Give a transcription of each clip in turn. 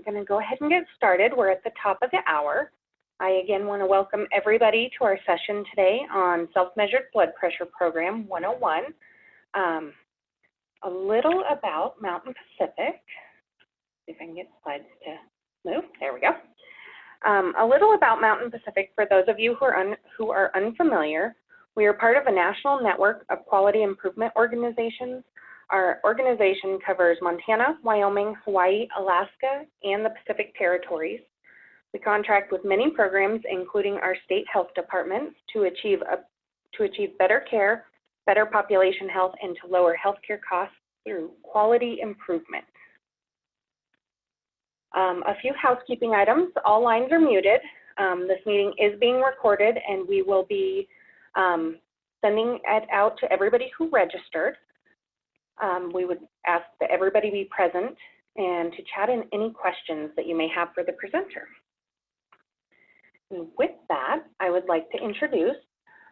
going to go ahead and get started. We're at the top of the hour. I again want to welcome everybody to our session today on Self-Measured Blood Pressure Program 101. A little about Mountain Pacific. See if I can get slides to move. There we go. A little about Mountain Pacific for those of you who are unfamiliar. We are part of a national network of quality improvement organizations. Our organization covers Montana, Wyoming, Hawaii, Alaska, and the Pacific Territories. We contract with many programs, including our state health departments, to achieve better care, better population health, and to lower healthcare costs through quality improvement. A few housekeeping items. All lines are muted. This meeting is being recorded, and we will be sending it out to everybody who registered. We would ask that everybody be present and to chat in any questions that you may have for the presenter. And with that, I would like to introduce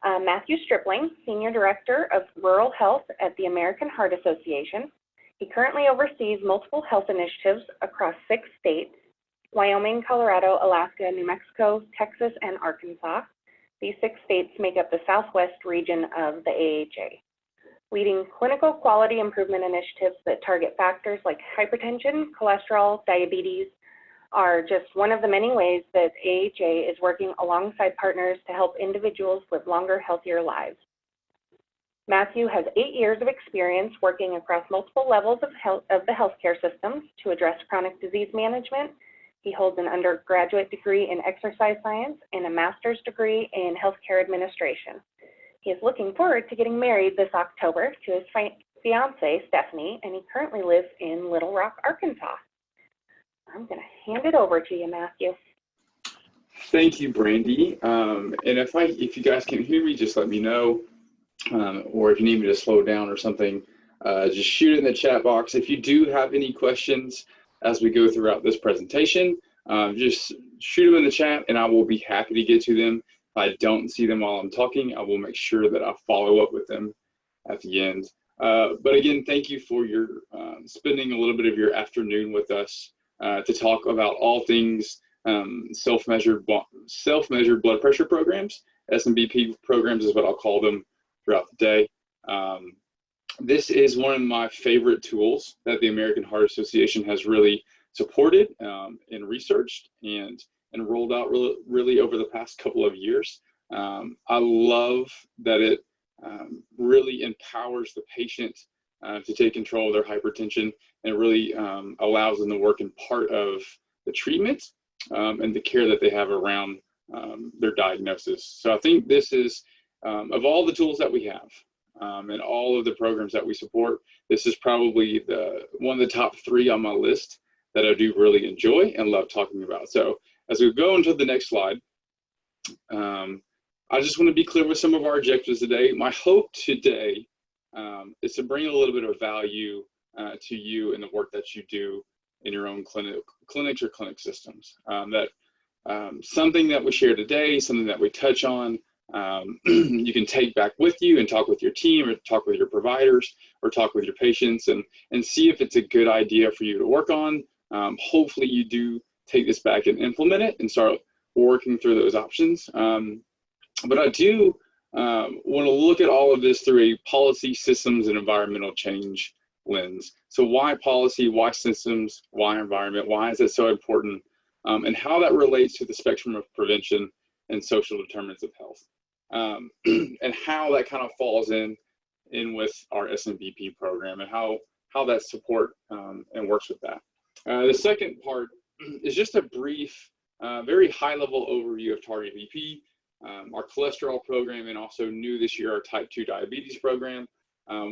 Matthew Stripling, Senior Director of Rural Health at the American Heart Association. He currently oversees multiple health initiatives across 6 states: Wyoming, Colorado, Alaska, New Mexico, Texas, and Arkansas. These 6 states make up the southwest region of the AHA. Leading clinical quality improvement initiatives that target factors like hypertension, cholesterol, diabetes are just one of the many ways that AHA is working alongside partners to help individuals live longer, healthier lives. Matthew has 8 years of experience working across multiple levels of the healthcare systems to address chronic disease management. He holds an undergraduate degree in exercise science and a master's degree in healthcare administration. He is looking forward to getting married this October to his fiancée, Stephanie, and he currently lives in Little Rock, Arkansas. I'm going to hand it over to you, Matthew. Thank you, Brandy. And if you guys can hear me, just let me know. Or if you need me to slow down or something, just shoot it in the chat box. If you do have any questions as we go throughout this presentation, just shoot them in the chat and I will be happy to get to them. If I don't see them while I'm talking, I will make sure that I follow up with them at the end. But again, thank you for your spending a little bit of your afternoon with us to talk about all things self-measured blood pressure programs. SMBP programs is what I'll call them throughout the day. This is one of my favorite tools that the American Heart Association has really supported and researched and rolled out really over the past couple of years. I love that it really empowers the patient to take control of their hypertension, and really allows them to work in part of the treatment and the care that they have around their diagnosis. So I think this is, of all the tools that we have and all of the programs that we support, this is probably one of the top 3 on my list that I do really enjoy and love talking about. So as we go into the next slide, I just want to be clear with some of our objectives today. My hope today is to bring a little bit of value to you in the work that you do in your own clinics or clinic systems. Something that we share today, something that we touch on, you can take back with you and talk with your team or talk with your providers or talk with your patients and see if it's a good idea for you to work on. Hopefully you do take this back and implement it and start working through those options. But I do want to look at all of this through a policy, systems, and environmental change lens. So why policy, why systems, why environment, why is it so important, and how that relates to the spectrum of prevention and social determinants of health, and how that kind of falls in with our SMBP program and how that support and works with that. The second part is just a brief, very high-level overview of Target BP, our cholesterol program, and also new this year, our type 2 diabetes program,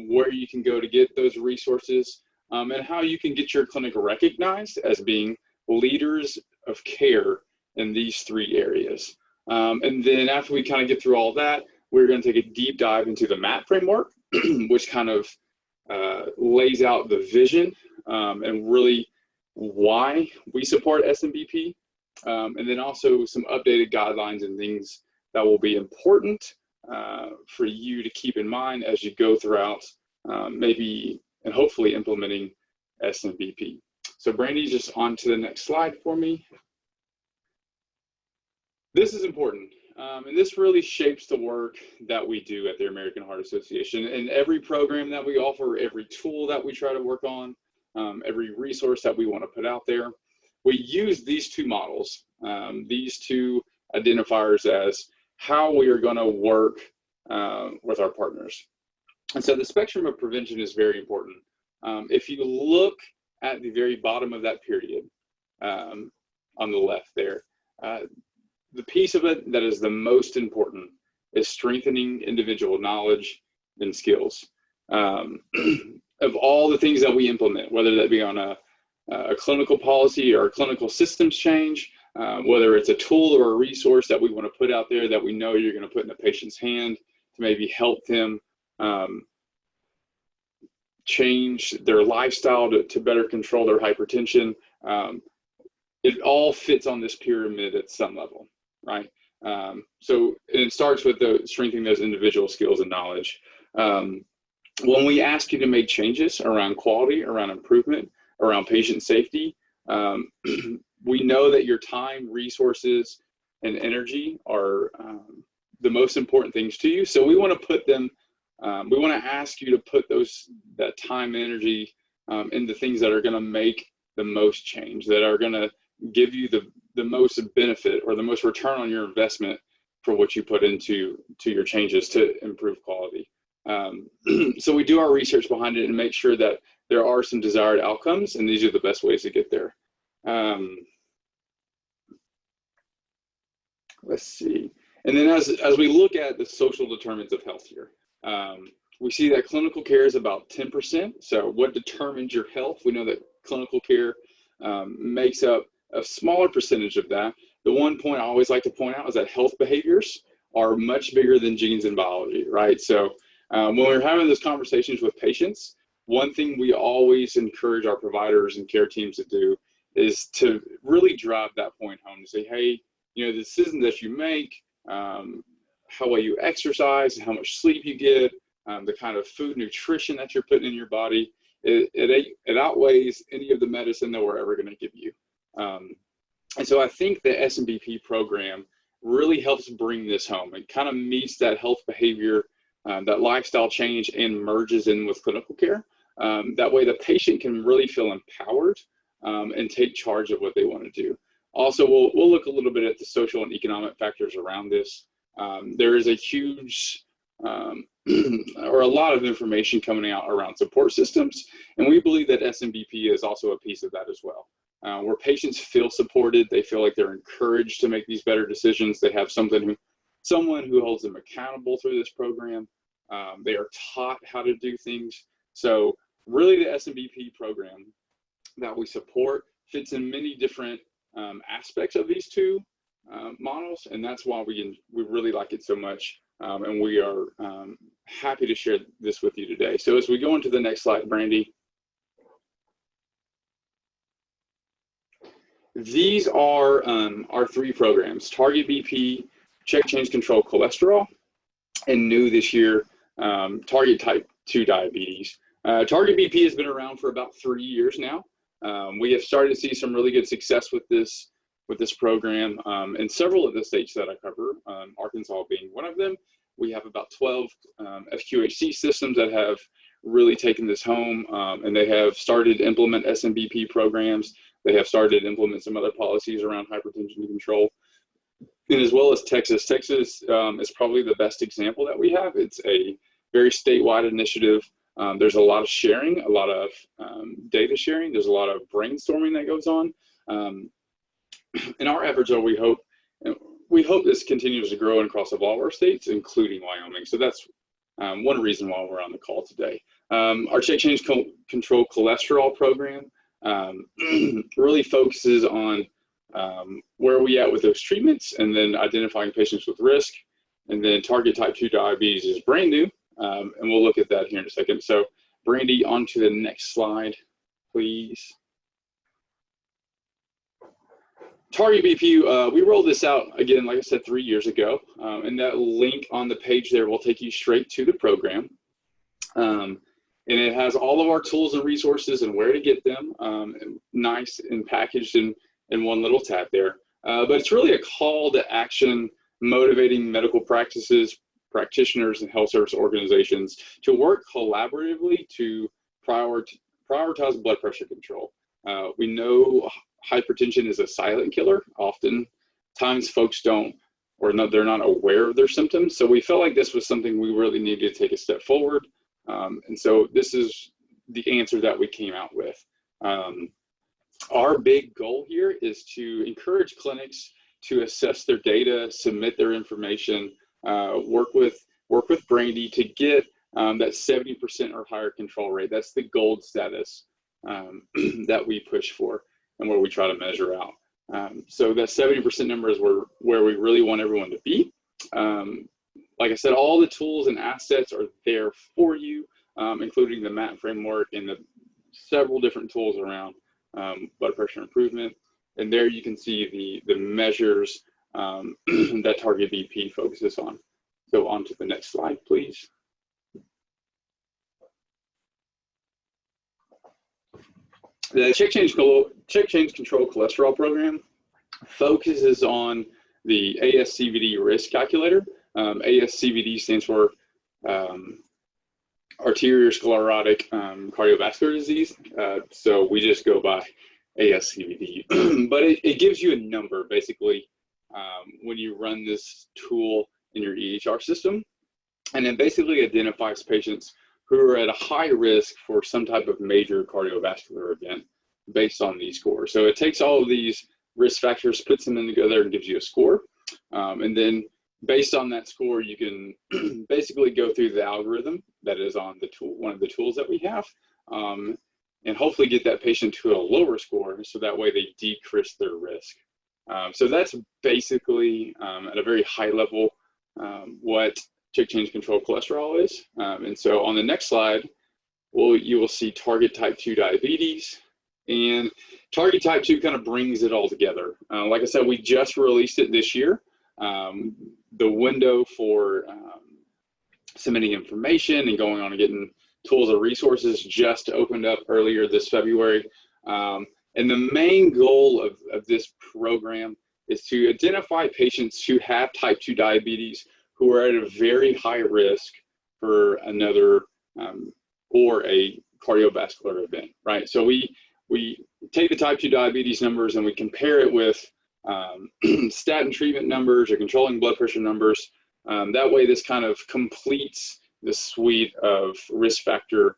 where you can go to get those resources, and how you can get your clinic recognized as being leaders of care in these 3 areas. And then after we kind of get through all that, we're going to take a deep dive into the MAP framework, which kind of lays out the vision and really why we support SMBP, and then also some updated guidelines and things that will be important for you to keep in mind as you go throughout maybe and hopefully implementing SMVP. So Brandy, just on to the next slide for me. This is important, and this really shapes the work that we do at the American Heart Association. And every program that we offer, every tool that we try to work on, every resource that we want to put out there, we use these two models, these two identifiers as how we are going to work with our partners. And so the spectrum of prevention is very important. If you look at the very bottom of that period on the left there, the piece of it that is the most important is strengthening individual knowledge and skills. Of all the things that we implement, whether that be on a clinical policy or a clinical systems change, whether it's a tool or a resource that we want to put out there that we know you're going to put in a patient's hand to maybe help them change their lifestyle to better control their hypertension, it all fits on this pyramid at some level, right? So it starts with strengthening those individual skills and knowledge. When we ask you to make changes around quality, around improvement, around patient safety, we know that your time, resources, and energy are the most important things to you. So we want to put them, we want to ask you to put that time and energy into things that are going to make the most change, that are going to give you the most benefit or the most return on your investment for what you put into your changes to improve quality. So we do our research behind it and make sure that there are some desired outcomes, and these are the best ways to get there. Let's see. And then as we look at the social determinants of health here, we see that clinical care is about 10%. So what determines your health? We know that clinical care makes up a smaller percentage of that. The one point I always like to point out is that health behaviors are much bigger than genes and biology, right? So when we're having those conversations with patients, one thing we always encourage our providers and care teams to do is to really drive that point home, to say, hey, you know, the decisions that you make, how well you exercise, how much sleep you get, the kind of food nutrition that you're putting in your body, it outweighs any of the medicine that we're ever going to give you. And so I think the SMBP program really helps bring this home. It kind of meets that health behavior, that lifestyle change, and merges in with clinical care. That way the patient can really feel empowered and take charge of what they want to do. Also, we'll look a little bit at the social and economic factors around this. There is a huge or a lot of information coming out around support systems, and we believe that SMBP is also a piece of that as well. Where patients feel supported, they feel like they're encouraged to make these better decisions. They have someone who holds them accountable through this program. They are taught how to do things. So really the SMBP program that we support fits in many different aspects of these two models, and that's why we really like it so much, and we are happy to share this with you today. So as we go into the next slide, Brandy, these are our three programs: Target BP, Check Change Control Cholesterol, and new this year, Target Type 2 Diabetes. Target BP has been around for about 3 years now. We have started to see some really good success with this program in several of the states that I cover, Arkansas being one of them. We have about 12 FQHC systems that have really taken this home, and they have started to implement SMBP programs. They have started to implement some other policies around hypertension control. And as well as Texas. Texas is probably the best example that we have. It's a very statewide initiative. There's a lot of sharing, a lot of data sharing. There's a lot of brainstorming that goes on. And our efforts are, we hope this continues to grow across all of our states, including Wyoming. So that's one reason why we're on the call today. Our Check Change Control Cholesterol program really focuses on where are we at with those treatments, and then identifying patients with risk. And then Target Type 2 Diabetes is brand new, and we'll look at that here in a second. So Brandy, on to the next slide, please. Target BP, we rolled this out, again, like I said, 3 years ago, and that link on the page there will take you straight to the program. And And it has all of our tools and resources and where to get them, nice and packaged in one little tab there. But it's really a call to action, motivating medical practices, practitioners, and health service organizations to work collaboratively to prioritize blood pressure control. We know hypertension is a silent killer. Oftentimes folks don't, or no, they're not aware of their symptoms. So we felt like this was something we really needed to take a step forward. And so this is the answer that we came out with. Our big goal here is to encourage clinics to assess their data, submit their information, work with Brandy to get that 70% or higher control rate. That's the gold status that we push for and where we try to measure out. So that 70% number is where we really want everyone to be. Like I said, all the tools and assets are there for you, including the MAP framework and the several different tools around blood pressure improvement. And there you can see the measures that Target BP focuses on. So on to the next slide, please. The check change control cholesterol program focuses on the ASCVD risk calculator. ASCVD stands for arteriosclerotic cardiovascular disease. So we just go by ASCVD. But it gives you a number, basically, when you run this tool in your EHR system. And it basically identifies patients who are at a high risk for some type of major cardiovascular event based on these scores. So it takes all of these risk factors, puts them in together, and gives you a score. And then based on that score, you can basically go through the algorithm that is on the tool, one of the tools that we have, and hopefully get that patient to a lower score so that way they decrease their risk. So that's basically at a very high level what check change control cholesterol is. And so on the next slide, you will see target type 2 diabetes. And target type 2 kind of brings it all together. Like I said, we just released it this year. The window for submitting information and going on and getting tools and resources just opened up earlier this February. And the main goal of this program is to identify patients who have type 2 diabetes who are at a very high risk for another or a cardiovascular event, right? So we take the type 2 diabetes numbers and we compare it with statin treatment numbers or controlling blood pressure numbers. That way this kind of completes the suite of risk factor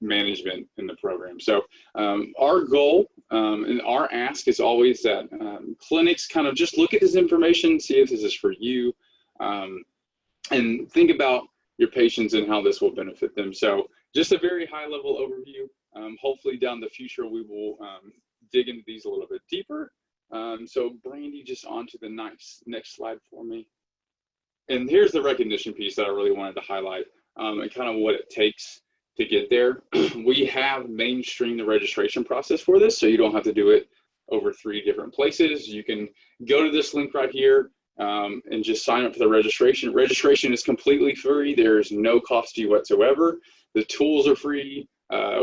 management in the program. So our goal and our ask is always that clinics kind of just look at this information, see if this is for you, and think about your patients and how this will benefit them. So just a very high level overview. Hopefully down the future, we will dig into these a little bit deeper. So Brandy, just on to the next slide for me. And here's the recognition piece that I really wanted to highlight and kind of what it takes to get there. We have mainstreamed the registration process for this, so you don't have to do it over 3 different places. You can go to this link right here and just sign up for the registration. Registration is completely free. There's no cost to you whatsoever. The tools are free.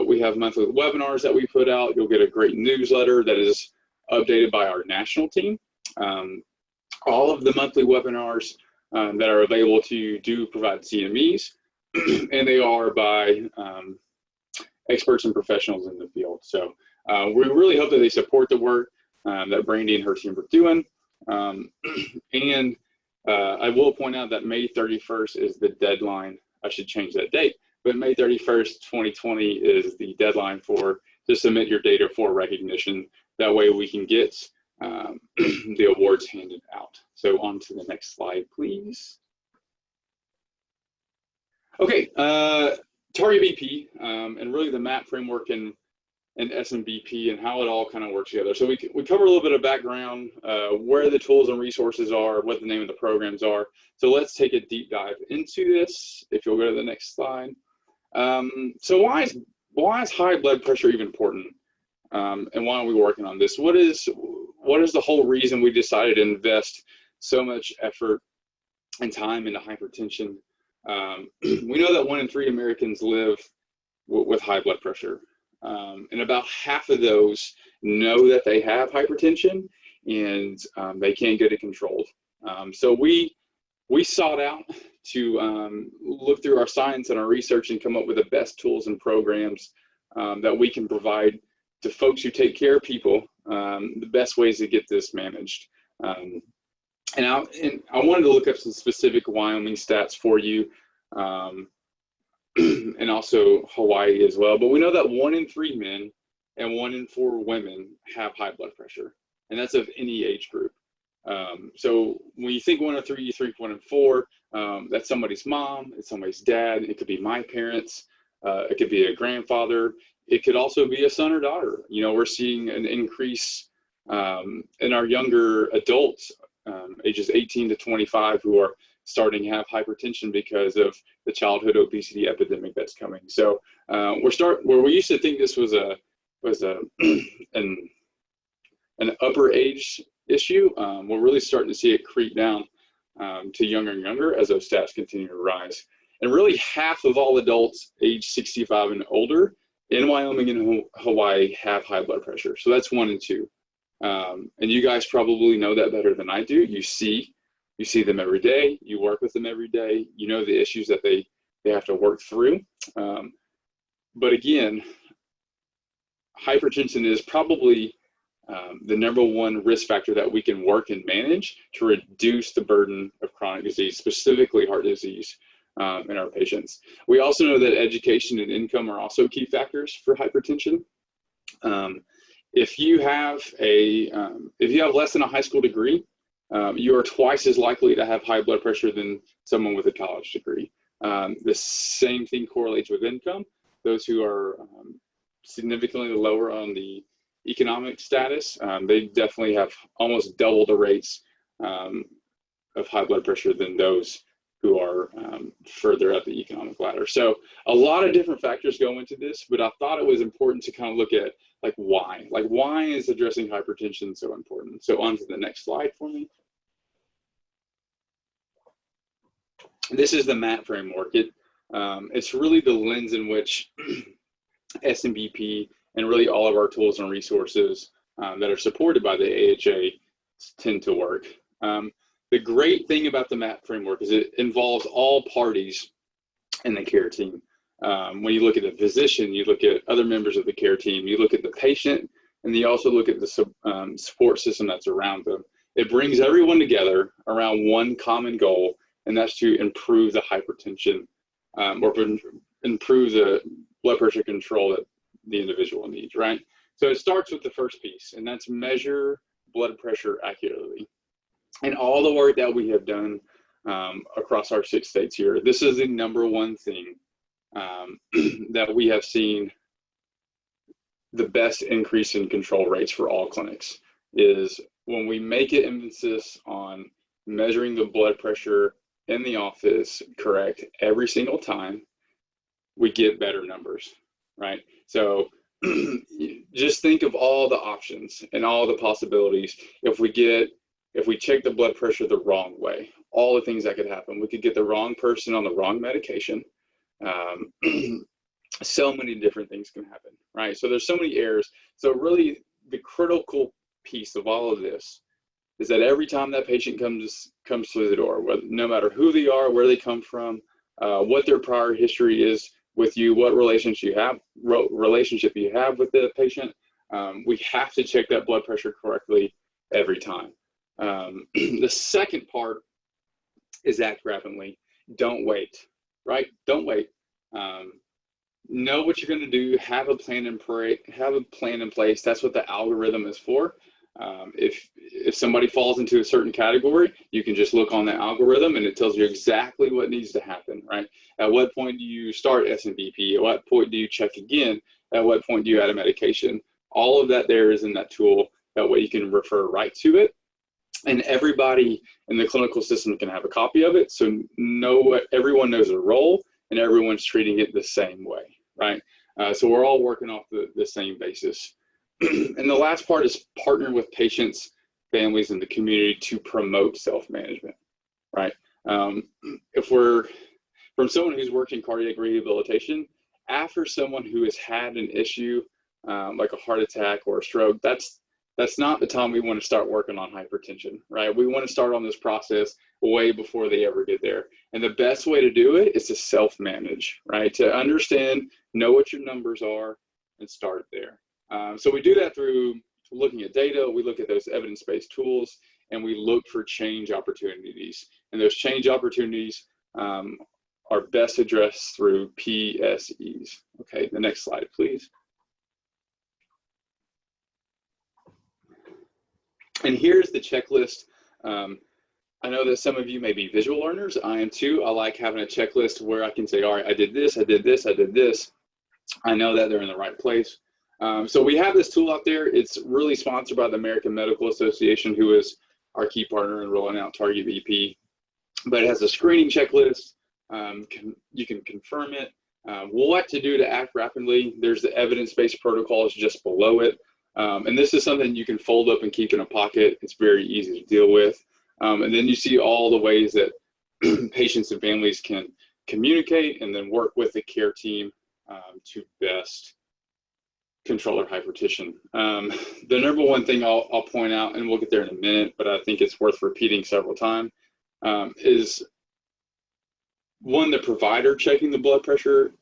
We have monthly webinars that we put out. You'll get a great newsletter that is updated by our national team. All of the monthly webinars that are available to you do provide CMEs, and they are by experts and professionals in the field. So we really hope that they support the work that Brandy and her team are doing. And I will point out that May 31st is the deadline. I should change that date, but May 31st, 2020 is the deadline to submit your data for recognition. That way we can get the awards handed out. So on to the next slide, please. Okay, Target BP and really the MAP framework and SMBP and how it all kind of works together. So we cover a little bit of background, where the tools and resources are, what the name of the programs are. So let's take a deep dive into this. If you'll go to the next slide. So why is high blood pressure even important? And why are we working on this? What is the whole reason we decided to invest so much effort and time into hypertension? We know that 1 in 3 Americans live with high blood pressure. And about half of those know that they have hypertension, and they can't get it controlled. So we sought out to look through our science and our research and come up with the best tools and programs that we can provide to folks who take care of people, the best ways to get this managed. And I wanted to look up some specific Wyoming stats for you, and also Hawaii as well. But we know that 1 in 3 men and 1 in 4 women have high blood pressure, and that's of any age group. So when you think 1 in 3, you think 1 in 4. That's somebody's mom, it's somebody's dad. It could be my parents. It could be a grandfather. It could also be a son or daughter. You know, we're seeing an increase in our younger adults, ages 18 to 25, who are starting to have hypertension because of the childhood obesity epidemic that's coming. So where we used to think this was an upper age issue, we're really starting to see it creep down to younger and younger as those stats continue to rise. And really half of all adults age 65 and older in Wyoming and Hawaii have high blood pressure. So that's 1 in 2. And you guys probably know that better than I do. You see them every day, you work with them every day, you know the issues that they have to work through. But again, hypertension is probably the #1 risk factor that we can work and manage to reduce the burden of chronic disease, specifically heart disease, in our patients. We also know that education and income are also key factors for hypertension. If you have less than a high school degree, you are twice as likely to have high blood pressure than someone with a college degree. The same thing correlates with income. Those who are significantly lower on the economic status, they definitely have almost double the rates of high blood pressure than those who are further up the economic ladder. So a lot of different factors go into this, but I thought it was important to kind of look at why is addressing hypertension so important? So on to the next slide for me. This is the MAT framework. It's really the lens in which SMBP and really all of our tools and resources that are supported by the AHA tend to work. The great thing about the MAT framework is it involves all parties in the care team. When you look at the physician, you look at other members of the care team, you look at the patient, and you also look at the support system that's around them. It brings everyone together around one common goal, and that's to improve the hypertension or improve the blood pressure control that the individual needs, right? So it starts with the first piece, and that's measure blood pressure accurately. And all the work that we have done across our 6 states here, this is the #1 thing that we have seen the best increase in control rates for all clinics, is when we make an emphasis on measuring the blood pressure in the office correct every single time, we get better numbers, right? So just think of all the options and all the possibilities. If we check the blood pressure the wrong way, all the things that could happen. We could get the wrong person on the wrong medication. So many different things can happen, right? So there's so many errors. So really the critical piece of all of this is that every time that patient comes through the door, no matter who they are, where they come from, what their prior history is with you, what relationship you have with the patient, we have to check that blood pressure correctly every time. The second part is act rapidly. Don't wait, right? Don't wait. Know what you're going to do. Have a plan in place. That's what the algorithm is for. If somebody falls into a certain category, you can just look on the algorithm and it tells you exactly what needs to happen, right? At what point do you start SMVP? At what point do you check again? At what point do you add a medication? All of that there is in that tool. That way you can refer right to it. And everybody in the clinical system can have a copy of it. So everyone knows their role and everyone's treating it the same way, right? So we're all working off the same basis. And the last part is partner with patients, families, and the community to promote self-management, right? If we're from someone who's worked in cardiac rehabilitation, after someone who has had an issue, like a heart attack or a stroke, that's not the time we want to start working on hypertension, right? We want to start on this process way before they ever get there. And the best way to do it is to self-manage, right? To understand, know what your numbers are, and start there. So we do that through looking at data. We look at those evidence-based tools, and we look for change opportunities. And those change opportunities are best addressed through PSEs. Okay, the next slide, please. And here's the checklist. I know that some of you may be visual learners. I am too. I like having a checklist where I can say, all right, I did this, I did this, I did this. I know that they're in the right place. So we have this tool out there. It's really sponsored by the American Medical Association, who is our key partner in rolling out Target VP. But it has a screening checklist. You can confirm it. What to do to act rapidly. There's the evidence-based protocols just below it. And this is something you can fold up and keep in a pocket. It's very easy to deal with. And then you see all the ways that patients and families can communicate and then work with the care team to best control their hypertension. The number one thing I'll point out, and we'll get there in a minute, but I think it's worth repeating several times, is one, the provider checking the blood pressure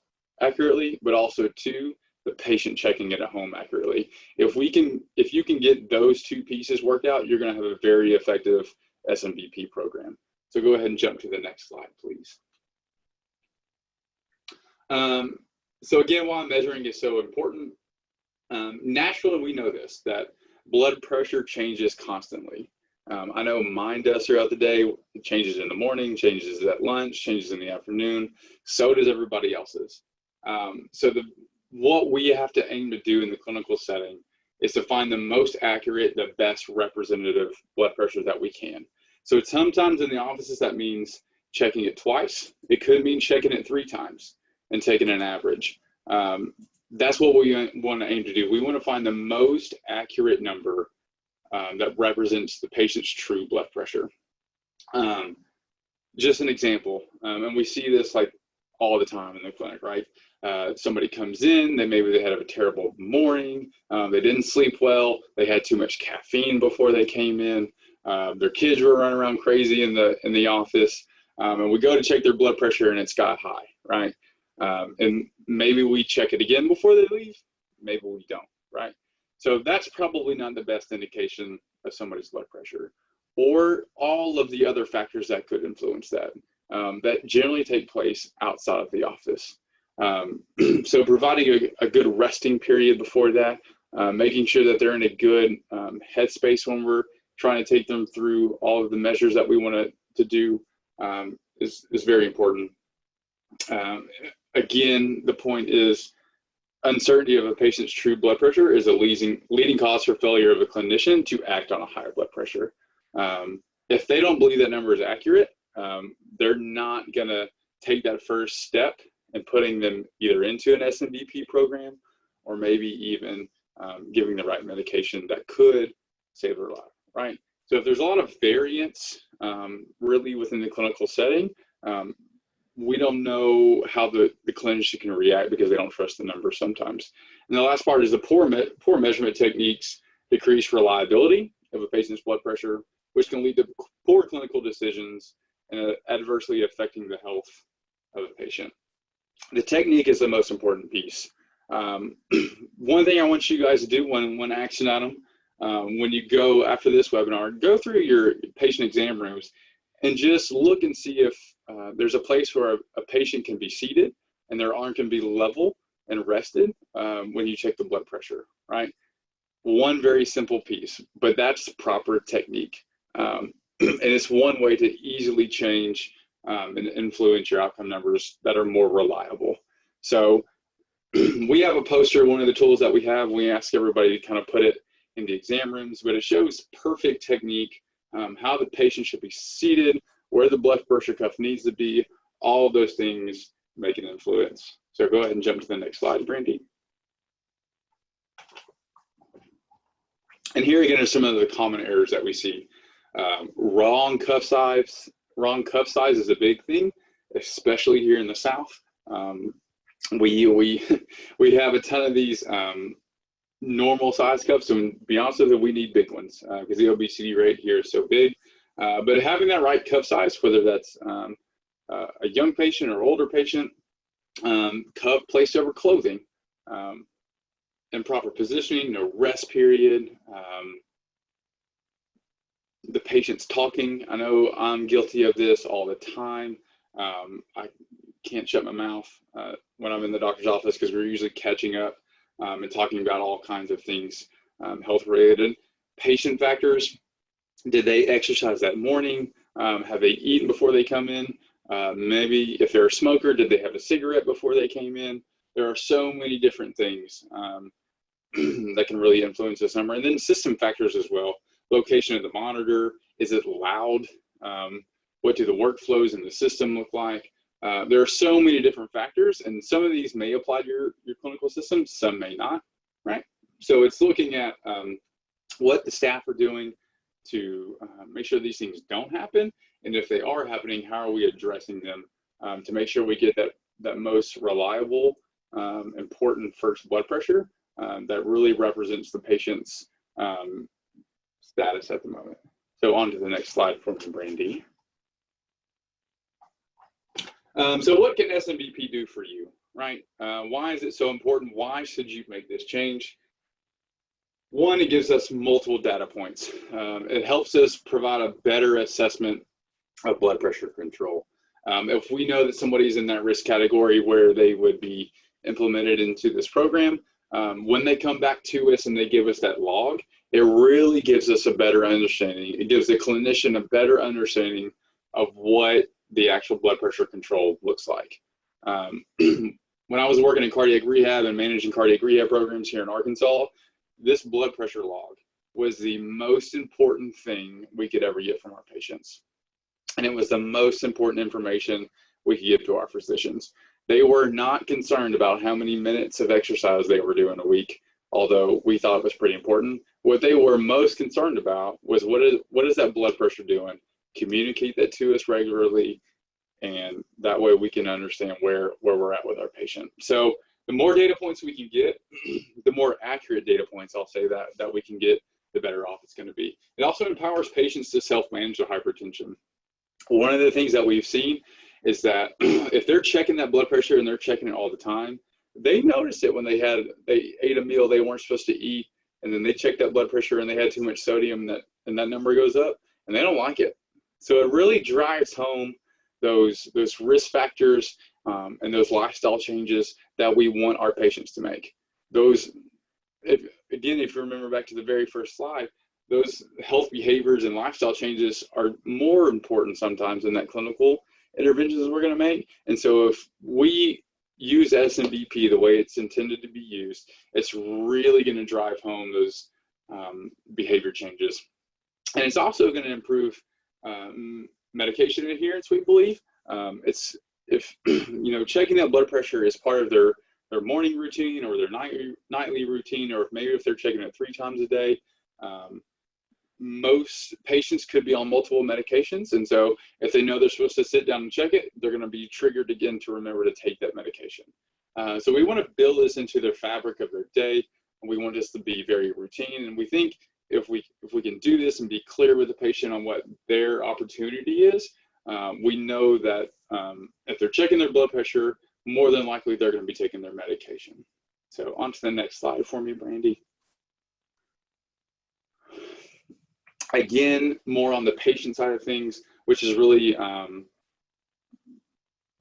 accurately, but also two, the patient checking it at home accurately. If you can get those two pieces worked out, you're going to have a very effective SMBP program. So go ahead and jump to the next slide, please. So again, why measuring is so important. Naturally, we know this, that blood pressure changes constantly. I know mine does throughout the day. It changes in the morning, changes at lunch, changes in the afternoon. So does everybody else's. So what we have to aim to do in the clinical setting is to find the most accurate, the best representative blood pressure that we can. So sometimes in the offices, that means checking it twice. It could mean checking it 3 times and taking an average. That's what we want to aim to do. We want to find the most accurate number that represents the patient's true blood pressure. Just an example, and we see this like all the time in the clinic, right? Somebody comes in, maybe they had a terrible morning, they didn't sleep well, they had too much caffeine before they came in, their kids were running around crazy in the office, and we go to check their blood pressure and it's sky high, right? And maybe we check it again before they leave, maybe we don't, right? So that's probably not the best indication of somebody's blood pressure, or all of the other factors that could influence that, that generally take place outside of the office. So providing a good resting period before that, making sure that they're in a good headspace when we're trying to take them through all of the measures that we want to do is very important. Again, the point is uncertainty of a patient's true blood pressure is a leading cause for failure of a clinician to act on a higher blood pressure. If they don't believe that number is accurate, they're not going to take that first step in putting them either into an SMVP program or maybe even giving the right medication that could save their life, right? So if there's a lot of variance really within the clinical setting, we don't know how the clinician can react because they don't trust the numbers sometimes. And the last part is the poor measurement techniques decrease reliability of a patient's blood pressure, which can lead to poor clinical decisions and adversely affecting the health of a patient. The technique is the most important piece. One thing I want you guys to do, one action item, when you go after this webinar, go through your patient exam rooms and just look and see if there's a place where a patient can be seated and their arm can be level and rested when you check the blood pressure, right? One very simple piece, but that's proper technique. And it's one way to easily change and influence your outcome numbers that are more reliable. So we have a poster, one of the tools that we have, we ask everybody to kind of put it in the exam rooms, but it shows perfect technique, how the patient should be seated, where the blood pressure cuff needs to be, all of those things make an influence. So go ahead and jump to the next slide, Brandy. And here again are some of the common errors that we see. Wrong cuff size is a big thing, especially here in the South. we have a ton of these normal size cups, and to be honest with you, we need big ones because the obesity rate here is so big. But having that right cup size, whether that's a young patient or older patient, cup placed over clothing, and proper positioning, no rest period, the patient's talking. I know I'm guilty of this all the time. I can't shut my mouth when I'm in the doctor's office because we're usually catching up and talking about all kinds of things health related. Patient factors: did they exercise that morning? Have they eaten before they come in? Maybe if they're a smoker, did they have a cigarette before they came in? There are so many different things that can really influence this number. And then system factors as well. Location of the monitor, is it loud? What do the workflows in the system look like? There are so many different factors, and some of these may apply to your clinical system, some may not, right? So it's looking at what the staff are doing to make sure these things don't happen, and if they are happening, how are we addressing them to make sure we get that most reliable, important first blood pressure that really represents the patient's status at the moment. So on to the next slide for me, Brandy. So what can SMVP do for you, right? Why is it so important? Why should you make this change? One, it gives us multiple data points. It helps us provide a better assessment of blood pressure control. If we know that somebody's in that risk category where they would be implemented into this program, when they come back to us and they give us that log, it really gives us a better understanding. It gives the clinician a better understanding of what the actual blood pressure control looks like. When I was working in cardiac rehab and managing cardiac rehab programs here in Arkansas, this blood pressure log was the most important thing we could ever get from our patients. And it was the most important information we could give to our physicians. They were not concerned about how many minutes of exercise they were doing a week, although we thought it was pretty important. What they were most concerned about was what is that blood pressure doing? Communicate that to us regularly, and that way we can understand where we're at with our patient. So the more data points we can get, the more accurate data points, I'll say that we can get, the better off it's going to be. It also empowers patients to self-manage their hypertension. One of the things that we've seen is that if they're checking that blood pressure and they're checking it all the time, they notice it when they ate a meal they weren't supposed to eat, and then they check that blood pressure and they had too much sodium and that number goes up, and they don't like it. So it really drives home those risk factors and those lifestyle changes that we want our patients to make. Those, if you remember back to the very first slide, those health behaviors and lifestyle changes are more important sometimes than that clinical interventions we're going to make. And so if we use SMVP the way it's intended to be used, it's really going to drive home those behavior changes. And it's also going to improve medication adherence, we believe. It's if checking that blood pressure is part of their morning routine or their nightly routine, or maybe if they're checking it 3 times a day. Most patients could be on multiple medications, and so if they know they're supposed to sit down and check it, they're going to be triggered again to remember to take that medication. So we want to build this into their fabric of their day, and we want this to be very routine. And we think if we can do this and be clear with the patient on what their opportunity is, we know that if they're checking their blood pressure, more than likely they're going to be taking their medication. So on to the next slide for me, Brandy. Again, more on the patient side of things, which is really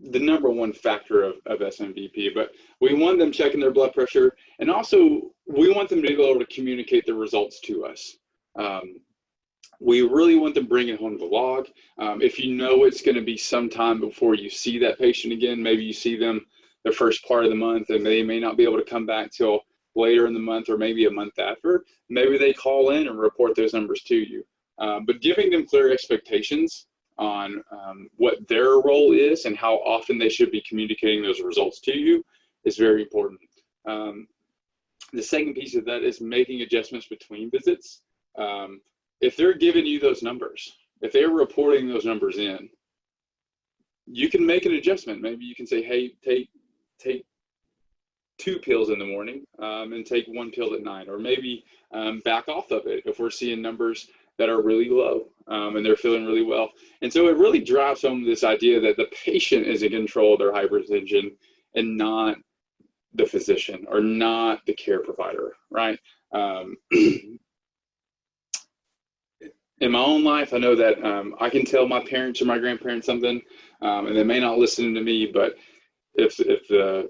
the number one factor of SMVP. But we want them checking their blood pressure, and also we want them to be able to communicate the results to us. We really want them bringing home the log. If you know it's going to be some time before you see that patient again, maybe you see them the first part of the month and they may not be able to come back till later in the month or maybe a month after, maybe they call in and report those numbers to you. But giving them clear expectations on what their role is and how often they should be communicating those results to you is very important. The second piece of that is making adjustments between visits. If they're giving you those numbers, if they're reporting those numbers in, you can make an adjustment. Maybe you can say, hey, take 2 pills in the morning and take 1 pill at night, or maybe back off of it if we're seeing numbers that are really low and they're feeling really well. And so it really drives home this idea that the patient is in control of their hypertension and not the physician or not the care provider, right? In my own life, I know that I can tell my parents or my grandparents something, and they may not listen to me, but if the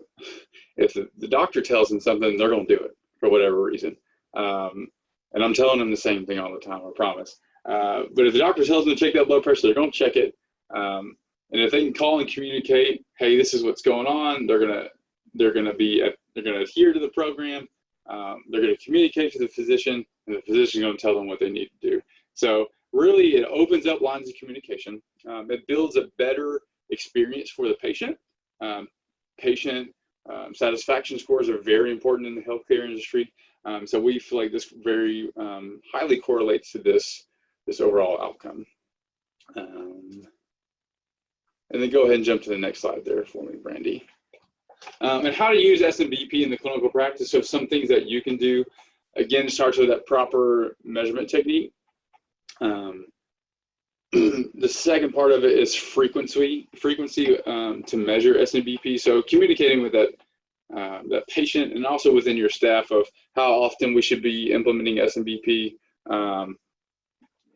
doctor tells them something, they're going to do it for whatever reason. And I'm telling them the same thing all the time, I promise. But if the doctor tells them to check that blood pressure, they're going to check it. And if they can call and communicate, hey, this is what's going on, they're going to adhere to the program. They're going to communicate to the physician, and the physician is going to tell them what they need to do. So really, it opens up lines of communication. It builds a better experience for the patient. Patient satisfaction scores are very important in the healthcare industry. So we feel like this very highly correlates to this overall outcome. And then go ahead and jump to the next slide there for me, Brandy. And how to use SMVP in the clinical practice. So some things that you can do. Again, it starts with that proper measurement technique. The second part of it is frequency to measure SMVP. So communicating with that patient and also within your staff of how often we should be implementing SMVP,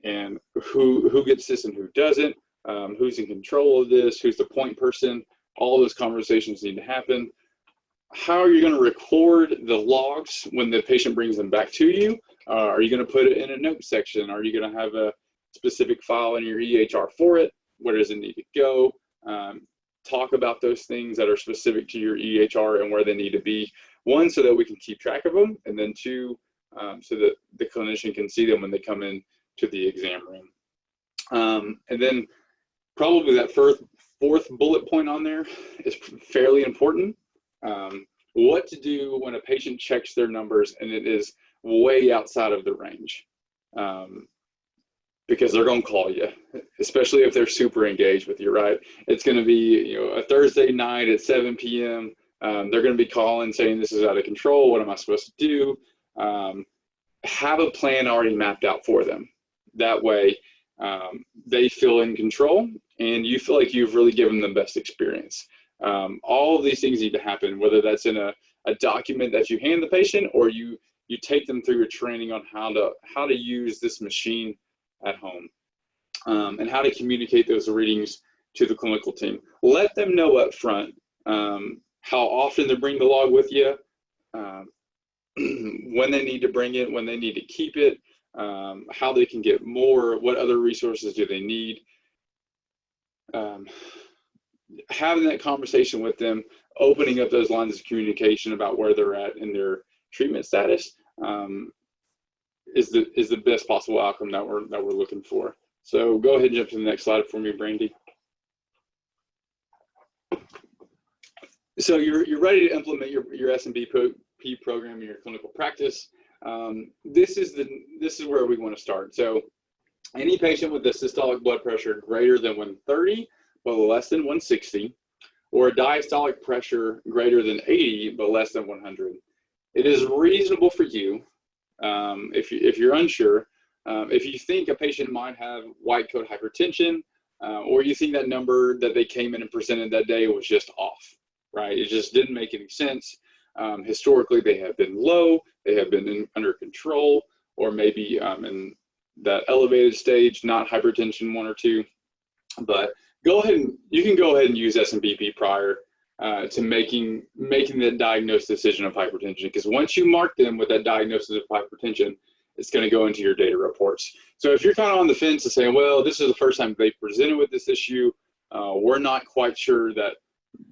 and who gets this and who doesn't, who's in control of this, who's the point person. All those conversations need to happen. How are you going to record the logs when the patient brings them back to you? Are you going to put it in a note section? Are you going to have a specific file in your EHR for it? Where does it need to go? Talk about those things that are specific to your EHR and where they need to be. One, so that we can keep track of them, and then two, so that the clinician can see them when they come in to the exam room. And then probably that fourth bullet point on there is fairly important. What to do when a patient checks their numbers and it is way outside of the range, because they're going to call you, especially if they're super engaged with you, right? It's going to be, a Thursday night at 7 p.m. They're going to be calling saying this is out of control. What am I supposed to do? Have a plan already mapped out for them. That way they feel in control and you feel like you've really given them the best experience. All of these things need to happen, whether that's in a document that you hand the patient or you take them through a training on how to use this machine at home, and how to communicate those readings to the clinical team. Let them know up front how often they bring the log with you, when they need to bring it, when they need to keep it, how they can get more, what other resources do they need. Having that conversation with them, opening up those lines of communication about where they're at in their treatment status, is the best possible outcome that we're looking for. So go ahead and jump to the next slide for me, Brandy. So you're ready to implement your SMBP program in your clinical practice. This is where we want to start. So any patient with a systolic blood pressure greater than 130 but less than 160, or a diastolic pressure greater than 80 but less than 100, it is reasonable for you, if you're unsure, if you think a patient might have white coat hypertension, or you think that number that they came in and presented that day was just off, right? It just didn't make any sense. Historically, they have been low, they have been under control, or maybe in that elevated stage, not hypertension 1 or 2. But you can go ahead and use SMBP prior to making the diagnosed decision of hypertension, because once you mark them with that diagnosis of hypertension, it's going to go into your data reports. So if you're kind of on the fence and saying, well, this is the first time they presented with this issue, we're not quite sure that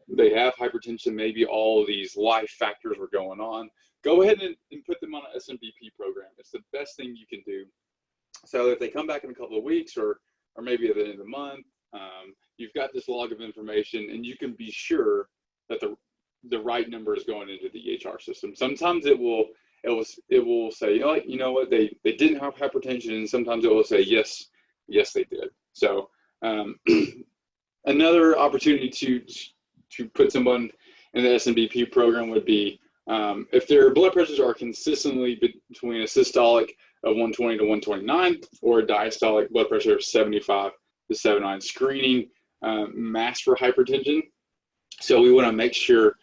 they have hypertension, maybe all of these life factors were going on, go ahead and put them on an SMBP program. It's the best thing you can do. So if they come back in a couple of weeks or maybe at the end of the month, you've got this log of information and you can be sure that the right number is going into the EHR system. Sometimes it will say, you know what, they didn't have hypertension, and sometimes it will say, yes, they did. So another opportunity to put someone in the SMBP program would be If their blood pressures are consistently between a systolic of 120 to 129 or a diastolic blood pressure of 75 to 79, screening masks for hypertension. So we want to make sure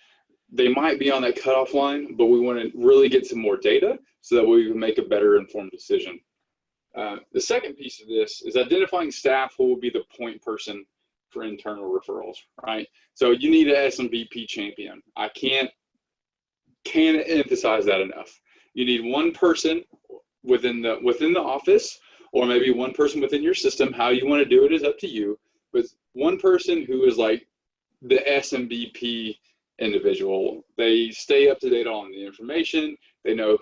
they might be on that cutoff line, but we want to really get some more data so that we can make a better informed decision. The second piece of this is identifying staff who will be the point person for internal referrals, right? So you need an SMVP champion. I can't emphasize that enough. You need one person within the office, or maybe one person within your system. How you want to do it is up to you. But one person who is like the SMBP individual. They stay up to date on the information. They know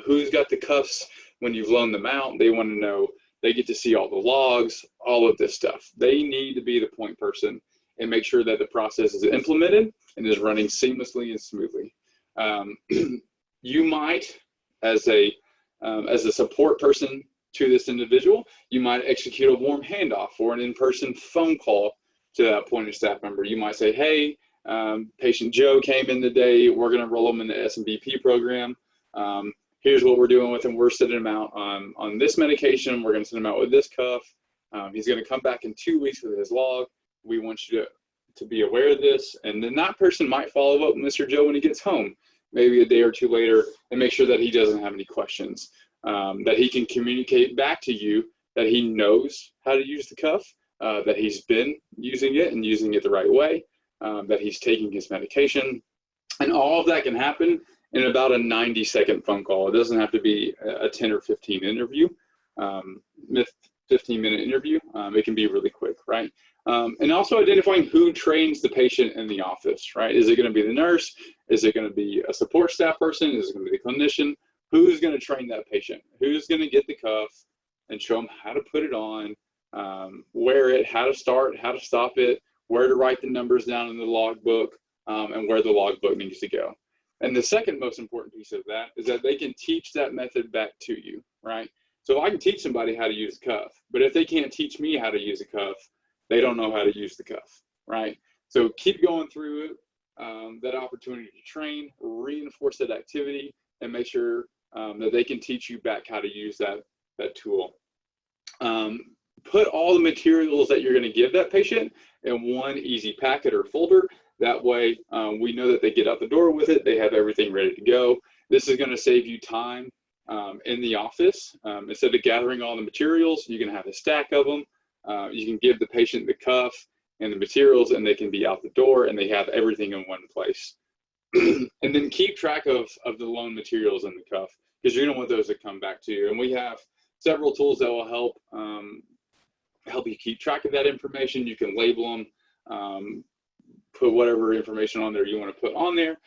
who's got the cuffs when you've loaned them out. They want to know, they get to see all the logs, all of this stuff. They need to be the point person and make sure that the process is implemented and is running seamlessly and smoothly. You might, as a support person to this individual, you might execute a warm handoff or an in-person phone call to that appointed staff member. You might say, hey, patient Joe came in today. We're going to roll them in the SMBP program. Here's what we're doing with him. We're sending him out on this medication. We're going to send him out with this cuff. He's going to come back in 2 weeks with his log. We want you to be aware of this. And then that person might follow up with Mr. Joe when he gets home, maybe a day or two later, and make sure that he doesn't have any questions, that he can communicate back to you that he knows how to use the cuff, that he's been using it and using it the right way, that he's taking his medication. And all of that can happen in about a 90-second phone call. It doesn't have to be a 10 or 15 interview, 15-minute interview. It can be really quick, right? And also identifying who trains the patient in the office, right? Is it going to be the nurse? Is it going to be a support staff person? Is it going to be the clinician? Who's going to train that patient? Who's going to get the cuff and show them how to put it on, wear it, how to start, how to stop it, where to write the numbers down in the logbook, and where the logbook needs to go. And the second most important piece of that is that they can teach that method back to you, right? So I can teach somebody how to use a cuff, but if they can't teach me how to use a cuff, they don't know how to use the cuff, right? So keep going through it, that opportunity to train, reinforce that activity, and make sure that they can teach you back how to use that tool. Put all the materials that you're going to give that patient in one easy packet or folder. That way, we know that they get out the door with it. They have everything ready to go. This is going to save you time in the office. Instead of gathering all the materials, you can have a stack of them. You can give the patient the cuff and the materials, and they can be out the door, and they have everything in one place. And then keep track of the loan materials in the cuff, because you don't want those to come back to you. And we have several tools that will help you keep track of that information. You can label them, put whatever information on there you want to put on there.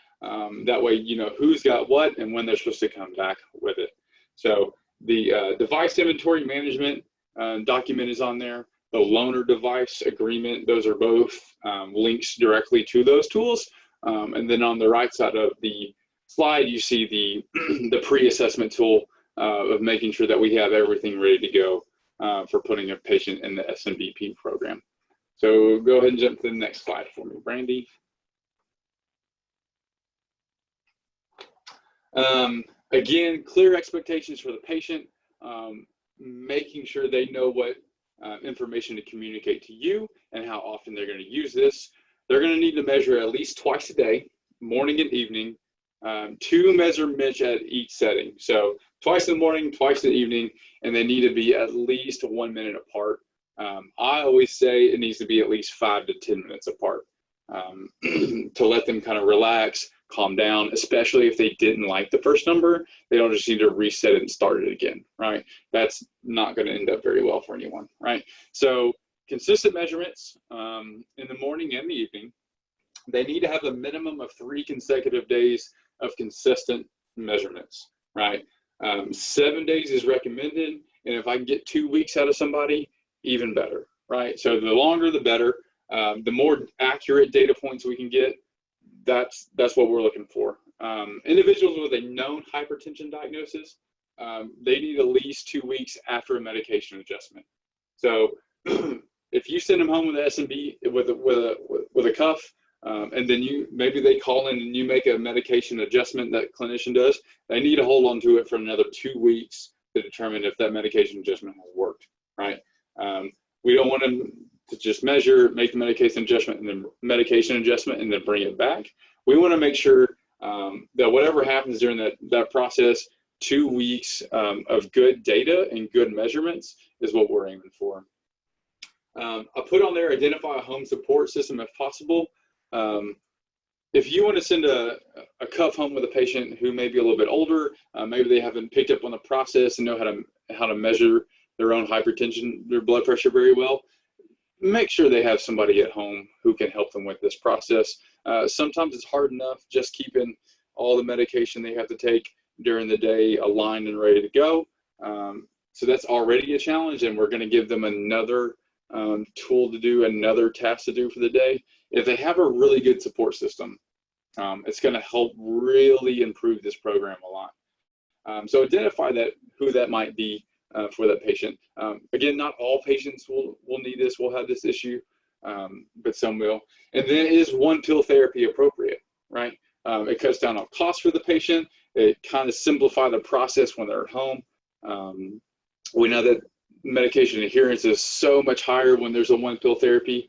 That way you know who's got what and when they're supposed to come back with it. So the device inventory management document is on there. The loaner device agreement, those are both links directly to those tools. And then on the right side of the slide, you see the pre-assessment tool of making sure that we have everything ready to go for putting a patient in the SMBP program. So go ahead and jump to the next slide for me, Brandy. Again, clear expectations for the patient, making sure they know what information to communicate to you and how often they're going to use this. They're going to need to measure at least twice a day, morning and evening, 2 measurements at each setting. So twice in the morning, twice in the evening, and they need to be at least 1 minute apart. I always say it needs to be at least 5 to 10 minutes apart to let them kind of relax, calm down, especially if they didn't like the first number. They don't just need to reset it and start it again, right? That's not going to end up very well for anyone, right? So consistent measurements in the morning and the evening. They need to have a minimum of 3 consecutive days of consistent measurements, right? 7 days is recommended, and if I can get 2 weeks out of somebody, even better, right? So the longer, the better. The more accurate data points we can get, that's what we're looking for. Individuals with a known hypertension diagnosis, they need at least 2 weeks after a medication adjustment. So if you send them home with an SMB with a cuff, and then maybe they call in and you make a medication adjustment that clinician does, they need to hold on to it for another 2 weeks to determine if that medication adjustment has worked, right? We don't want them to just measure, make the medication adjustment and then bring it back. We want to make sure that whatever happens during that process, 2 weeks of good data and good measurements is what we're aiming for. I put on there, identify a home support system if possible. If you want to send a cuff home with a patient who may be a little bit older, maybe they haven't picked up on the process and know how to measure their own hypertension, their blood pressure very well, make sure they have somebody at home who can help them with this process. Sometimes it's hard enough just keeping all the medication they have to take during the day aligned and ready to go. So that's already a challenge, and we're going to give them another tool to do, another task to do for the day. If they have a really good support system, it's going to help really improve this program a lot. So identify who that might be for that patient. Again, not all patients will need this, will have this issue, but some will. And then is one pill therapy appropriate, right? It cuts down on cost for the patient. It kind of simplifies the process when they're at home. We know that medication adherence is so much higher when there's a one pill therapy.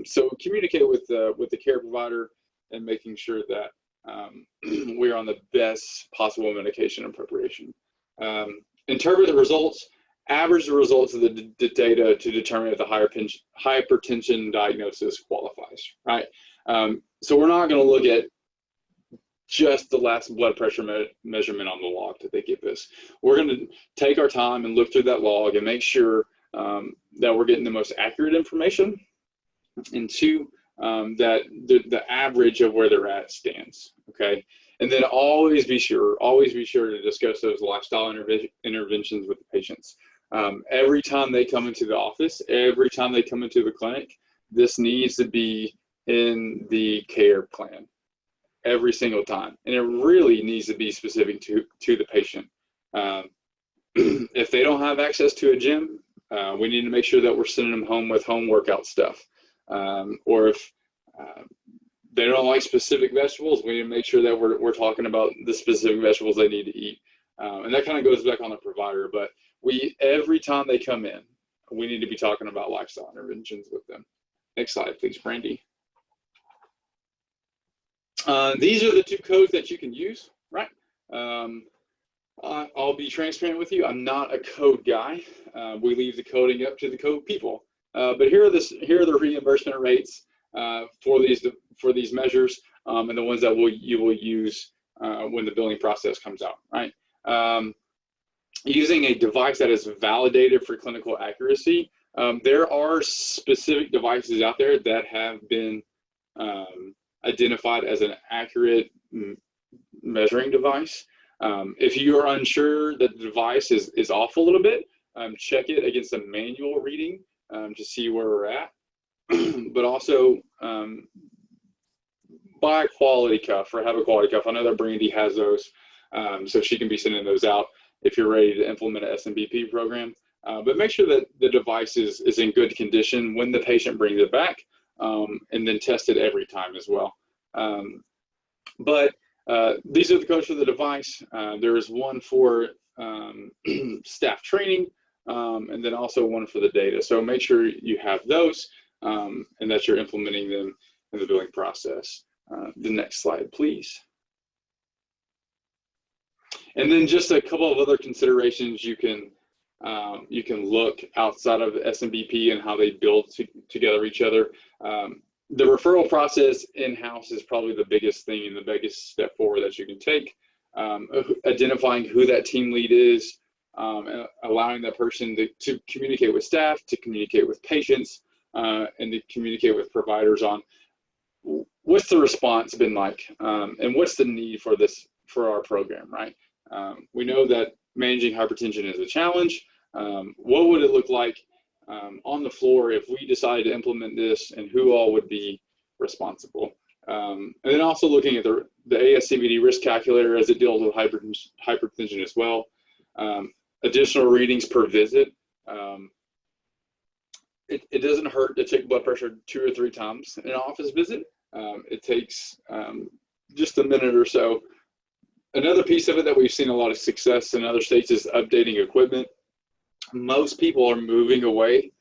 So communicate with the care provider and making sure that we're on the best possible medication and preparation. Interpret the results, average the results of the data to determine if the hypertension diagnosis qualifies, right? So we're not going to look at just the last blood pressure measurement on the log that they give us. We're going to take our time and look through that log and make sure that we're getting the most accurate information, and two, that the average of where they're at stands, okay? And then always be sure to discuss those lifestyle interventions with the patients. Every time they come into the office, every time they come into the clinic, this needs to be in the care plan every single time. And it really needs to be specific to the patient. If they don't have access to a gym, we need to make sure that we're sending them home with home workout stuff. Or if they don't like specific vegetables, we need to make sure that we're talking about the specific vegetables they need to eat. And that kind of goes back on the provider, but every time they come in, we need to be talking about lifestyle interventions with them. Next slide, please, Brandy. These are the two codes that you can use, right? I'll be transparent with you. I'm not a code guy. We leave the coding up to the code people. But here are the reimbursement rates for these measures, and the ones that you will use when the billing process comes out, right? Using a device that is validated for clinical accuracy, there are specific devices out there that have been identified as an accurate measuring device. If you are unsure that the device is off a little bit, check it against a manual reading to see where we're at. But also buy a quality cuff or have a quality cuff. I know that Brandy has those, so she can be sending those out if you're ready to implement an SMBP program. But make sure that the device is in good condition when the patient brings it back, and then test it every time as well. But these are the codes for the device. There is one for staff training, and then also one for the data. So make sure you have those and that you're implementing them in the billing process. The next slide, please. And then just a couple of other considerations you can look outside of SMBP and how they build together each other. The referral process in-house is probably the biggest thing and the biggest step forward that you can take. Identifying who that team lead is, and allowing that person to communicate with staff, to communicate with patients, and to communicate with providers on what's the response been like, and what's the need for our program, right? We know that managing hypertension is a challenge. What would it look like on the floor if we decided to implement this, and who all would be responsible? And then also looking at the ASCVD risk calculator as it deals with hypertension as well. Additional readings per visit. It doesn't hurt to check blood pressure 2 or 3 times in an office visit. It takes just a minute or so. Another piece of it that we've seen a lot of success in other states is updating equipment. Most people are moving away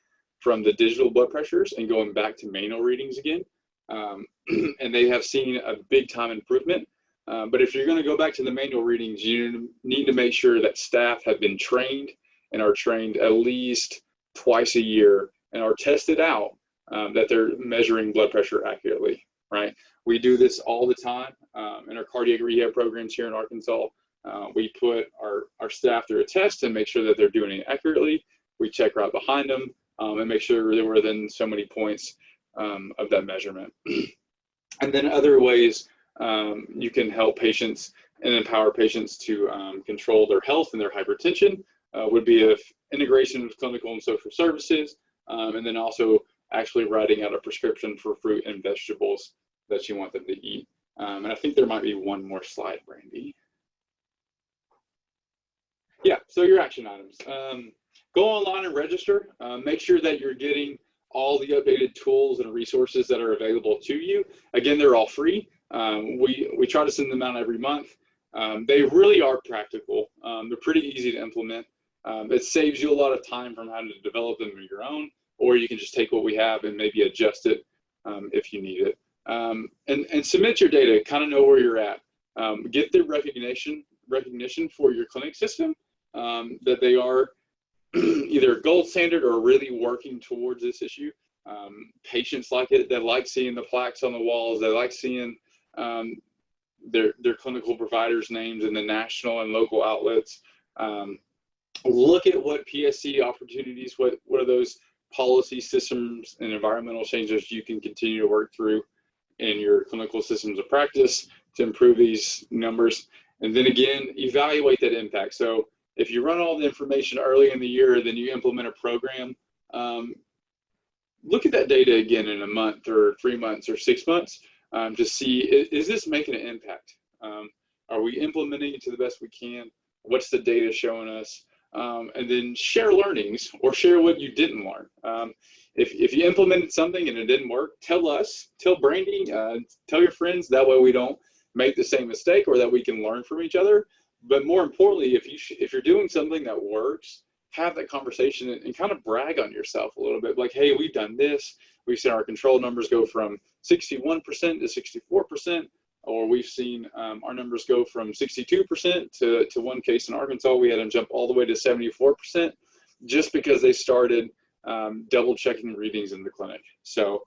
from the digital blood pressures and going back to manual readings again. And they have seen a big time improvement. But if you're going to go back to the manual readings, you need to make sure that staff have been trained and are trained at least twice a year and are tested out that they're measuring blood pressure accurately, right? We do this all the time in our cardiac rehab programs here in Arkansas. We put our staff through a test and make sure that they're doing it accurately. We check right behind them and make sure they're within so many points of that measurement. And then other ways you can help patients and empower patients to control their health and their hypertension would be if integration of clinical and social services, and then also actually writing out a prescription for fruit and vegetables that you want them to eat. And I think there might be one more slide, Brandy. Yeah, so your action items. Go online and register. Make sure that you're getting all the updated tools and resources that are available to you. Again, they're all free. We try to send them out every month. They really are practical. They're pretty easy to implement. It saves you a lot of time from having to develop them on your own, or you can just take what we have and maybe adjust it if you need it. And submit your data, kind of know where you're at. Get the recognition for your clinic system, that they are either gold standard or really working towards this issue. Patients like it, they like seeing the plaques on the walls, they like seeing their clinical providers' names in the national and local outlets. Look at what PSC opportunities, what are those policy systems and environmental changes you can continue to work through in your clinical systems of practice to improve these numbers. And then again, evaluate that impact. So if you run all the information early in the year, then you implement a program, look at that data again in a month or 3 months or 6 months to see, is this making an impact? Are we implementing it to the best we can? What's the data showing us? And then share learnings or share what you didn't learn. If you implemented something and it didn't work, tell us, tell Brandy, tell your friends. That way we don't make the same mistake, or that we can learn from each other. But more importantly, if you're doing something that works, have that conversation and kind of brag on yourself a little bit. Like, hey, we've done this. We've seen our control numbers go from 61% to 64%, or we've seen our numbers go from 62% to one case in Arkansas, we had them jump all the way to 74% just because they started double checking readings in the clinic. So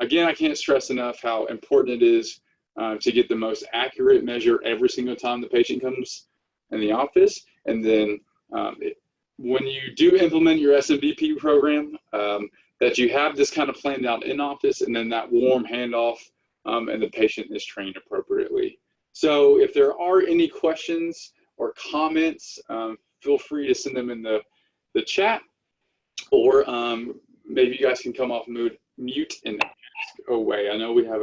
again, I can't stress enough how important it is to get the most accurate measure every single time the patient comes in the office. And then when you do implement your SMVP program, that you have this kind of planned out in office, and then that warm handoff and the patient is trained appropriately. So if there are any questions or comments, feel free to send them in the chat, or maybe you guys can come off mute and ask away. I know we have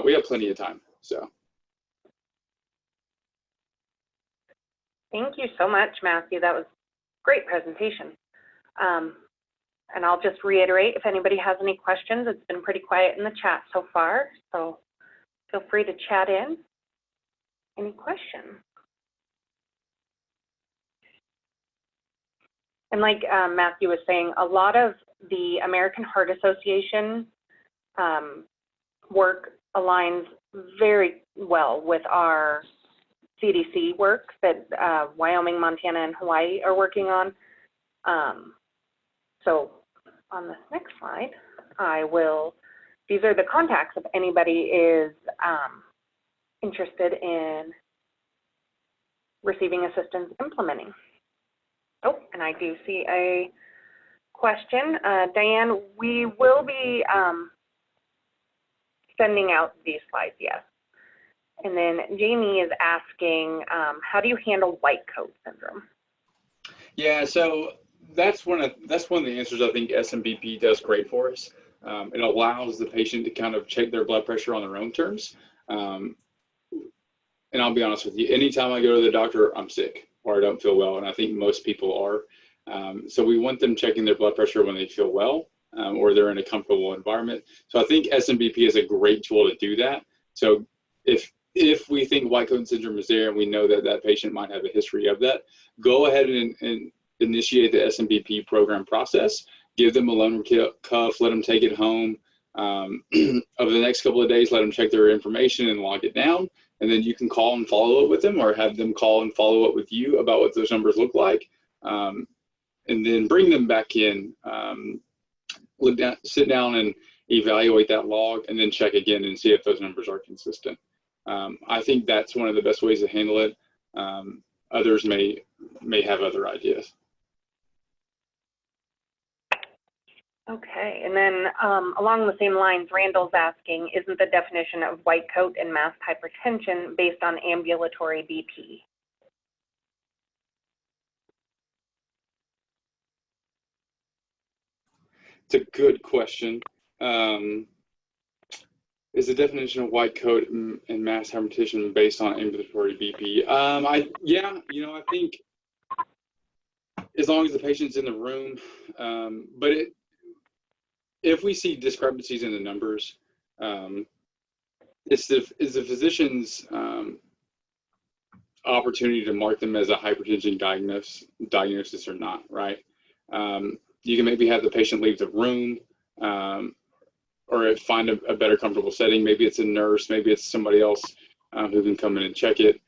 we have plenty of time, so. Thank you so much, Matthew. That was a great presentation. And I'll just reiterate, if anybody has any questions, it's been pretty quiet in the chat so far, so feel free to chat in. Any questions? And like Matthew was saying, a lot of the American Heart Association work aligns very well with our CDC work that Wyoming, Montana, and Hawaii are working on. So on this next slide, these are the contacts if anybody is interested in receiving assistance implementing. Oh, and I do see a question. Diane, we will be sending out these slides, yes. And then Jamie is asking, how do you handle white coat syndrome? Yeah, so that's one of the answers I think SMBP does great for us. It allows the patient to kind of check their blood pressure on their own terms. And I'll be honest with you, anytime I go to the doctor, I'm sick or I don't feel well, and I think most people are. So we want them checking their blood pressure when they feel well. or they're in a comfortable environment. So I think SMBP is a great tool to do that. So if we think white coat syndrome is there and we know that that patient might have a history of that, go ahead and initiate the SMBP program process. Give them a loaner cuff, let them take it home. Over the next couple of days, let them check their information and log it down. And then you can call and follow up with them, or have them call and follow up with you about what those numbers look like. And then bring them back in, sit down and evaluate that log, and then check again and see if those numbers are consistent. I think that's one of the best ways to handle it. Others may have other ideas. Okay, and then along the same lines, Randall's asking, isn't the definition of white coat and masked hypertension based on ambulatory BP? It's a good question. Is the definition of white coat and masked hypertension based on ambulatory BP? Yeah, I think as long as the patient's in the room, but if we see discrepancies in the numbers, it's the physician's opportunity to mark them as a hypertension diagnosis or not, right? You can maybe have the patient leave the room, or find a better comfortable setting. Maybe it's a nurse, maybe it's somebody else who can come in and check it.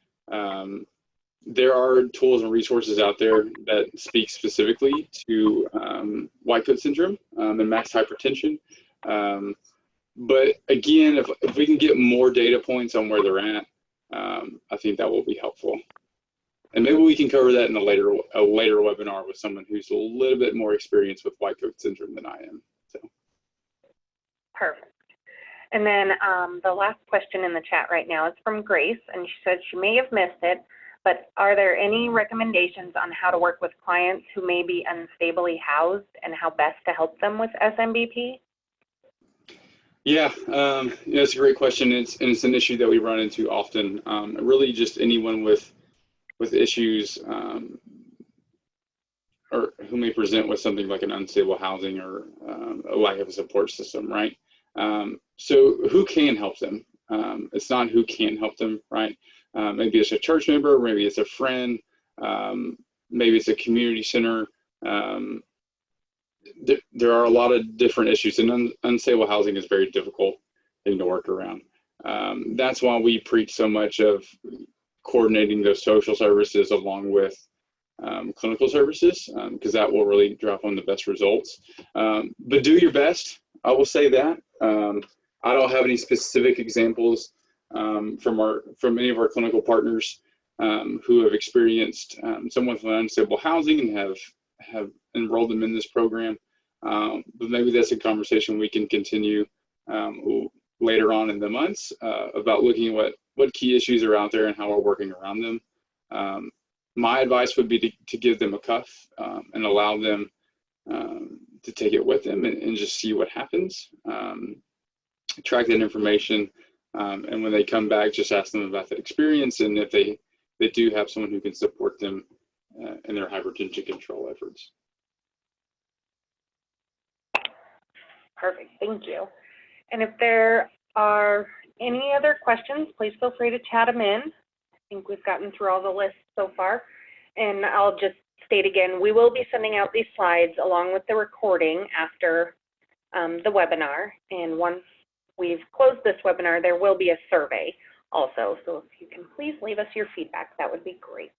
There are tools and resources out there that speak specifically to white coat syndrome and masked hypertension. But again, if we can get more data points on where they're at, I think that will be helpful. And maybe we can cover that in a later webinar with someone who's a little bit more experienced with white coat syndrome than I am. So. Perfect. And then the last question in the chat right now is from Grace, and she said she may have missed it, but are there any recommendations on how to work with clients who may be unstably housed and how best to help them with SMBP? Yeah, it's a great question. It's an issue that we run into often. Really, just anyone with issues or who may present with something like an unstable housing or a lack of a support system, right? So who can help them? It's not who can't help them, right? Maybe it's a church member, maybe it's a friend, maybe it's a community center. There are a lot of different issues, and unstable housing is a very difficult thing to work around. That's why we preach so much of coordinating those social services along with clinical services, because that will really drop on the best results. But do your best, I will say that. I don't have any specific examples from any of our clinical partners who have experienced someone with unstable housing and have enrolled them in this program. But maybe that's a conversation we can continue later on in the months about looking at what key issues are out there and how we're working around them. My advice would be to give them a cuff and allow them to take it with them and just see what happens. Track that information, and when they come back, just ask them about that experience and if they do have someone who can support them in their hypertension control efforts. Perfect, thank you. And if there are any other questions, please feel free to chat them in. I think we've gotten through all the lists so far. And I'll just state again, we will be sending out these slides along with the recording after the webinar. And once we've closed this webinar, there will be a survey also. So if you can please leave us your feedback, that would be great.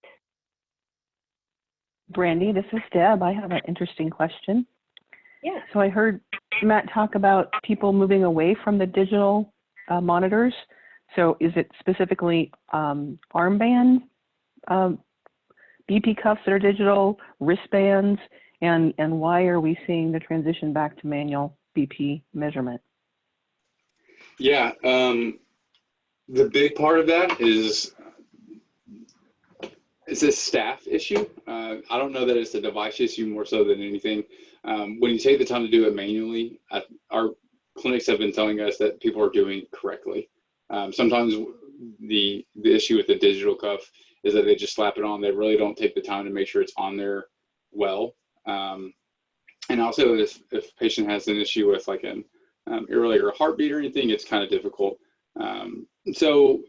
Brandy, this is Deb. I have an interesting question. Yeah. So I heard Matt talk about people moving away from the digital monitors. So is it specifically armband BP cuffs that are digital, wristbands, and why are we seeing the transition back to manual BP measurement? Yeah, the big part of that is it's a staff issue. I don't know that it's a device issue more so than anything. When you take the time to do it manually, our clinics have been telling us that people are doing correctly. Sometimes the issue with the digital cuff is that they just slap it on. They really don't take the time to make sure it's on there well. And also, if a patient has an issue with like an irregular heartbeat or anything, it's kind of difficult. So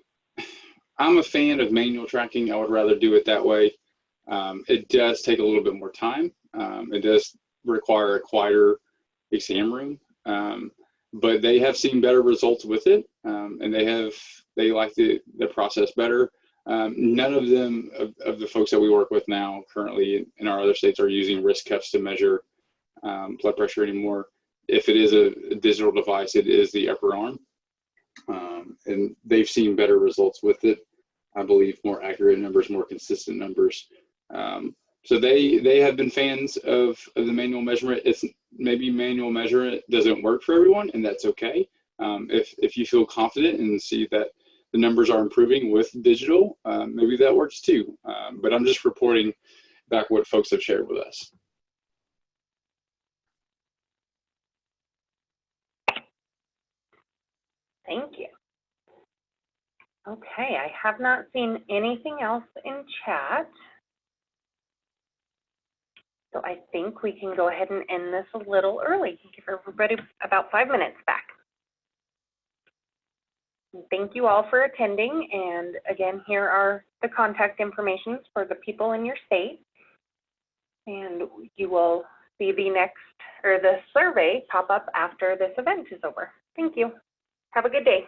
I'm a fan of manual tracking. I would rather do it that way. It does take a little bit more time. It does require a quieter exam room, but they have seen better results with it, and they like the process better. None of them of the folks that we work with now currently in our other states are using wrist cuffs to measure blood pressure anymore. If it is a digital device, it is the upper arm, and they've seen better results with it. I believe more accurate numbers, more consistent numbers. So they have been fans of the manual measurement. It's maybe manual measurement doesn't work for everyone, and that's okay. If you feel confident and see that the numbers are improving with digital, maybe that works too. But I'm just reporting back what folks have shared with us. Thank you. Okay, I have not seen anything else in chat. So I think we can go ahead and end this a little early. Give everybody about 5 minutes back. Thank you all for attending. And again, here are the contact information for the people in your state. And you will see the survey pop up after this event is over. Thank you. Have a good day.